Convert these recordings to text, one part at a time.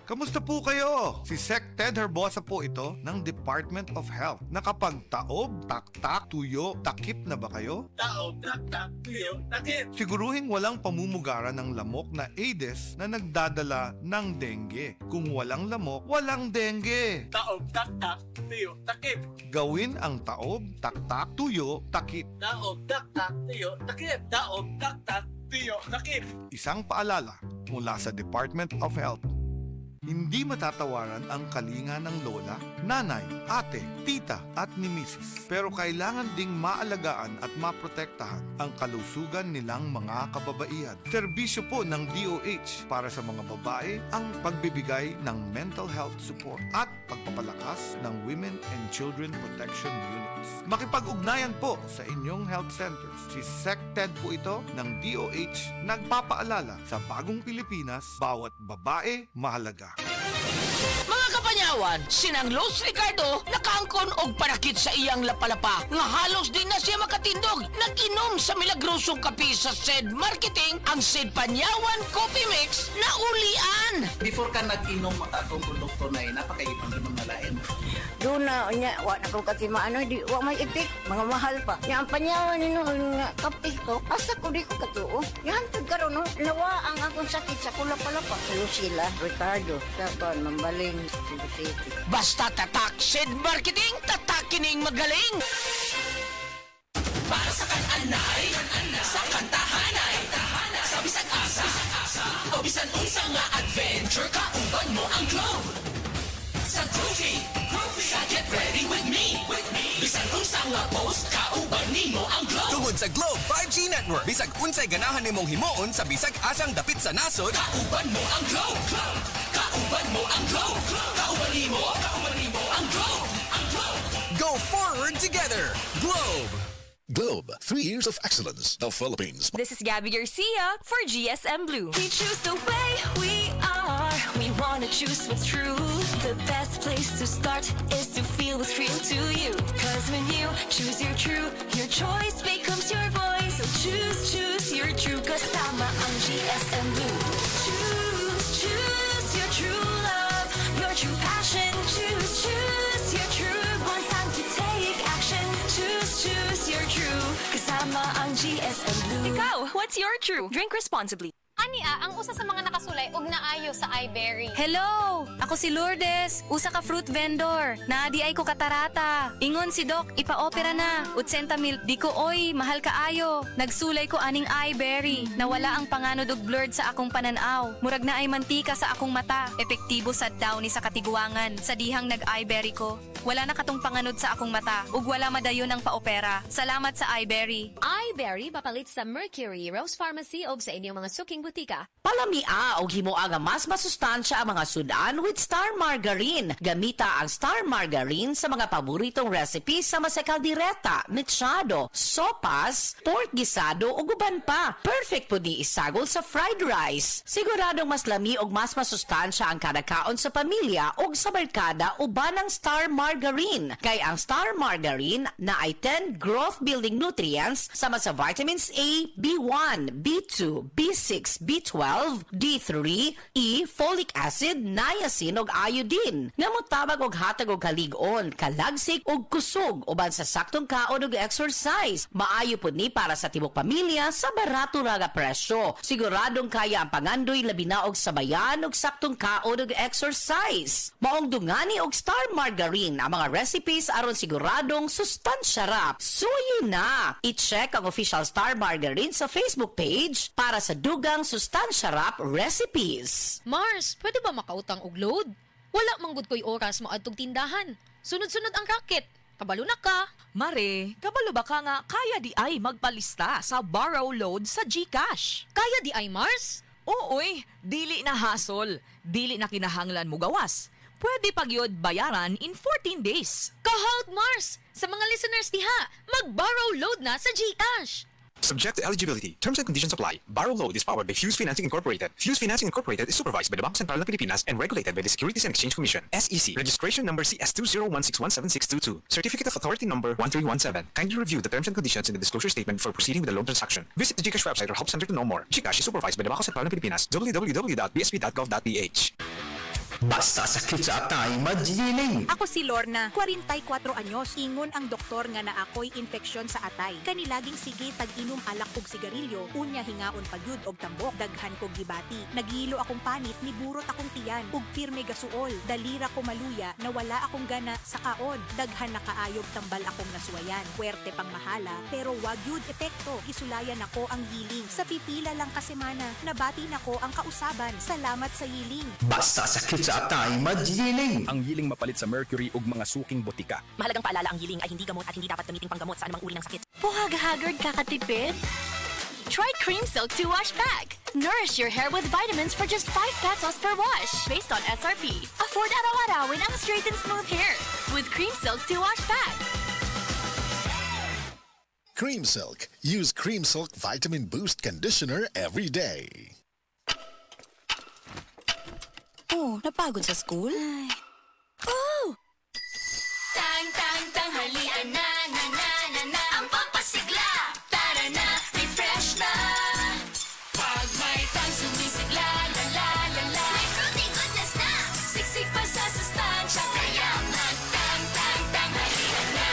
Kamusta po kayo? Si Sec Ted Herbosa po ito ng Department of Health. Nakapagtaob, taktak, tuyo, takip na ba kayo? Taob, tak, tuyo, takip. Siguruhing walang pamumugara ng lamok na Aedes na nagdadala ng dengue. Kung walang lamok, walang dengue. Taob, tak, tuyo, takip. Gawin ang taob, taktak, tuyo, takip. Taob, tak, tuyo, takip. Taob, tak, tuyo, takip. Isang paalala mula sa Department of Health. Hindi matatawaran ang kalinga ng lola, nanay, ate, tita at ni misis. Pero kailangan ding maalagaan at maprotektahan ang kalusugan nilang mga kababaihan. Serbisyo po ng DOH para sa mga babae ang pagbibigay ng mental health support at pagpapalakas ng Women and Children Protection Units. Makipag-ugnayan po sa inyong health centers. Si Sec Ted po ito ng DOH nagpapaalala sa bagong Pilipinas, bawat babae mahalaga. Mga kapanyawan, sinang Los Ricardo nakaangkon og panakit sa iyang lapalapa nga halos di na siya makatindog. Nag-inom sa milagrosong kape sa SED Marketing ang SED Panyawan Coffee Mix na ulian. Before ka nag-inom atong produkto na napakaibang inom na lain. Doon na, wa na ko kasi maano, wa may ipik, mga mahal pa. Nya ang panyawan nino nga kape ko, asa ko di ko katuo. Yan karon no, nawa ang akong sakit sa kulapalapa. Lucila, Ricardo, sa kon mambaling Cebu City. Basta tatak SED Marketing, tatak kining magaling. Para sa kan-anay, sa kantahanay, sa bisag asa, o bisan unsa nga adventure, kauban mo ang globe. Sa Groovy, sa Get Ready With Me, bisan unsa nga post, kauban nimo ang globe. Tungod sa Globe 5G Network, bisag unsay ganahan nimong himuon sa bisag asang dapit sa nasod, Kauban mo ang globe, kauban mo ang globe, kauban nimo ang globe, go forward together. Globe. Globe, 3 years of excellence. The Philippines. This is Gabby Garcia for GSM Blue. We choose the way we are. We wanna choose what's true. The best place to start is to feel what's real to you. Cause when you choose your true, your choice becomes your voice. So choose your true. Kasama ang GSM Blue. Choose your true love. Your true passion. Choose your true. One time to take action. Choose your true. Kasama ang GSM Blue. Ikaw, what's your true? Drink responsibly. Ania, ang usa sa mga nakasulay og naayo sa iBerry. Hello! Ako si Lourdes, usa ka fruit vendor. Naadi ay ko katarata. Ingon si Doc, ipa-opera na. 80,000, di ko oy, mahal kaayo. Nagsulay ko aning iBerry. Nawala ang panganod og blurred sa akong pananaw. Murag na ay mantika sa akong mata. Epektibo sad daw ni sa katiguangan. Sa dihang nag-iBerry ko. Wala na katong panganod sa akong mata. Ug wala madayon ang paopera. Salamat sa iBerry. iBerry papalit sa Mercury, Rose Pharmacy o sa inyong mga suking butika. Palamia og himoa nga mas masustansya ang mga sudan with Star Margarine. Gamita ang Star Margarine sa mga paboritong recipes sa masakaldireta, mechado, sopas, pork gisado ug uban pa. Perfect po ni isagol sa fried rice. Siguradong mas lami og mas masustansya ang kada kaon sa pamilya ug sa barkada uban ang Star Margarine. Kay ang Star Margarine na ay 10 growth building nutrients sama sa vitamins A, B1, B2, B6, B12, D3, E, folic acid, niacin ug iodine. Nga motabag og hatag og kalig-on, kalagsik ug kusog uban sa saktong kaon ug exercise. Maayo pud ni para sa tibok pamilya sa barato ra nga presyo. Siguradong kaya ang pangandoy labi na og sabayan ug saktong kaon ug exercise. Maong dungani og Star Margarine ang mga recipes aron siguradong sustansya rap. Suyo na! I-check ang official Star Margarine sa Facebook page para sa dugang sustansya rap recipes. Mars, pwede ba makautang og load? Wala manggod ko'y oras mo adtong tindahan. Sunod-sunod ang racket. Kabalo na ka. Mare, kabalo ba ka nga kaya di ay magpalista sa borrow load sa GCash? Kaya di ay, Mars? Ooy, dili na hasol. Dili na kinahanglan mo gawas. Pwede pagyod bayaran in 14 days. Kahalt, Mars! Sa mga listeners diha, mag-borrow load na sa GCash. Subject to eligibility. Terms and conditions apply. Borrow Load is powered by Fuse Financing Incorporated. Fuse Financing Incorporated is supervised by the Bangko Sentral ng Pilipinas and regulated by the Securities and Exchange Commission. SEC. Registration number CS20161762. Certificate of Authority number 1317. Kindly review the terms and conditions in the disclosure statement before proceeding with the loan transaction. Visit the GCash website or help center to know more. GCash is supervised by the Bangko Sentral ng Pilipinas. www.bsp.gov.ph. Basta sakit sa atay, maggiling. Ako si Lorna, 44 anyos. Ingon ang doktor nga na ako'y infeksyon sa atay. Kanilaging sige tag-inom alak og sigarilyo, unya hingaon pagyud og tambok, daghan kog gibati. Nagilo akong panit, niburot akong tiyan, ug pirme gasuol. Dalira ko maluya, nawala akong gana sa kaon. Daghan na kaayog tambal akong nasuwayan. Puwerte pang mahala, pero wag yun epekto. Isulayan ako ang yiling. Sa pipila lang ka semana, nabati nako ang kausaban. Salamat sa yiling. Basta sakit sa atay, maggiling. Ang yiling mapalit sa mercury ug mga suking botika. Mahalagang paalala, ang yiling ay hindi gamot at hindi dapat gamitin panggamot sa anumang uri ng sakit. Buhag-hagard kakatipid? Try Cream Silk 2 Wash Bag. Nourish your hair with vitamins for just 5 pesos per wash. Based on SRP. Afford araw-arawin ang straight and smooth hair. With Cream Silk 2 Wash Bag. Cream Silk. Use Cream Silk Vitamin Boost Conditioner every day. Oh, napagod sa school? Oh! Tanghalian na, ang pampasigla. Tara na, refresh na. Pag may tang sumisigla, la. May fruity goodness na. Siksik pa sa sustansya, kaya tanghalian na.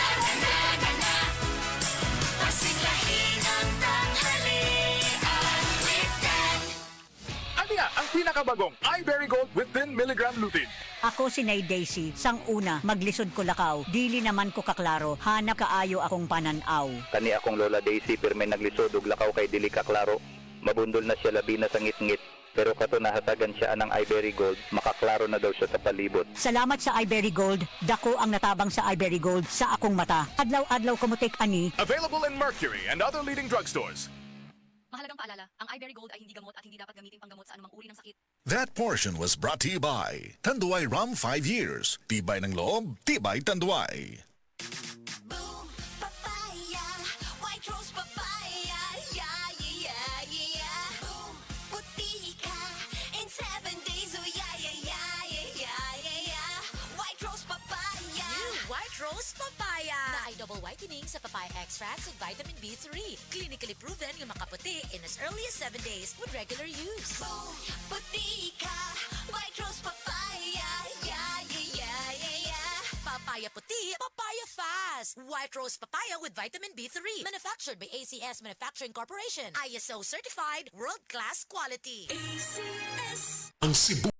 Pasiglahin ang tanghalian with Dan. Ano nga ang pinakabagong iBerry Gold with 10 mg lutein? Ako si Nay Daisy, sang una, maglisod ko lakaw. Dili naman ko kaklaro, hanap kaayo akong pananaw. Kani akong Lola Daisy pirme naglisod og lakaw kay dili ka klaro. Mabundol na siya labi na sa ngit-ngit. Pero kato nahatagan siya anang iBerry Gold, makaklaro na daw siya sa palibot. Salamat sa iBerry Gold, dako ang natabang sa iBerry Gold sa akong mata. Adlaw-adlaw kumutik ani. Available in Mercury and other leading drugstores. Mahalagang paalala, ang iBerry Gold ay hindi gamot at hindi dapat gamitin panggamot sa anumang uri ng sakit. That portion was brought to you by Tanduay Rum 5 years. Tibay ng loob, tibay Tanduay. Boom, papaya, white rose papaya, yeah. Boom, puti ka in 7 days, oh yeah. White rose papaya. New White Rose Papaya na ay double whitening sa papaya extracts with vitamin B3. Clinically proven yung makaputi in as early as 7 days with regular use. Boom, puti ka, white rose papaya, yeah. Papaya puti, papaya fast. White Rose Papaya with vitamin B3. Manufactured by ACS Manufacturing Corporation. ISO certified, world-class quality. ACS. Ang Cebu